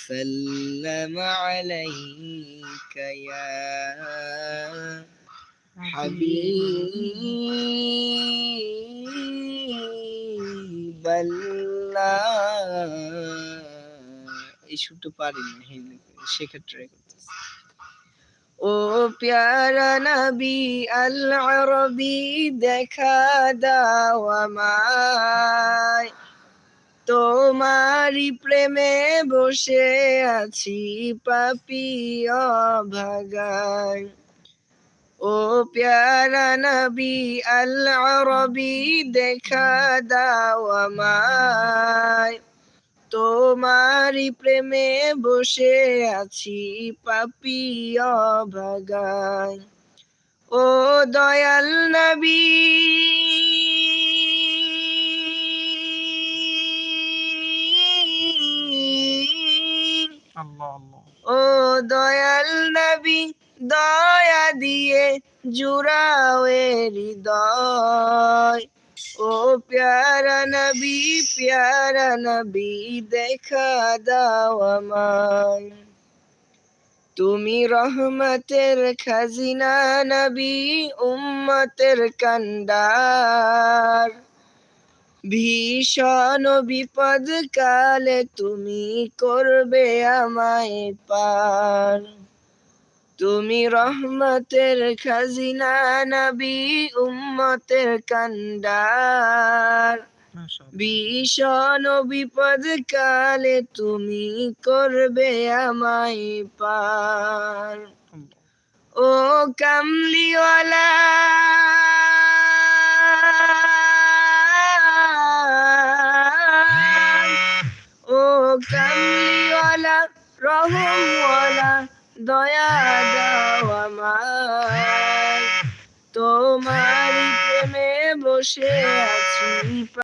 وسلم عليك يا حبيب الله এই শুটু পারি না সেক্ষেত্রে করতেছি ও প্যারা নবী আল আরবি দেখা দাও আমায় তোমারি প্রেমে বসে আছি পাপী অভাগায় ও প্যারা নবী আল আরবি দেখা দাও আমায় তোমারি প্রেমে বসে আছি পাপী অভাগায় ও দয়াল নবী ও দয়াল নবী দয়া দিয়ে জুড়াও এ হৃদয় ও প্যারা নবী দেখা দাও আমায় তুমি রহমতের খাজিনা নবী উম্মতের কান্ডার ভীষণ বিপদ কালে তুমি করবে আমায় পার তুমি রহমতের খাজিনা নবী উম্মতের কান্ডার ভীষণ বিপদ কালে তুমি করবে আমায় পার ও কামলিওয়ালা ও কামলিওয়ালা রহমওয়ালা দয়া দাও আমায় তোমারি প্রেমে বসে আছি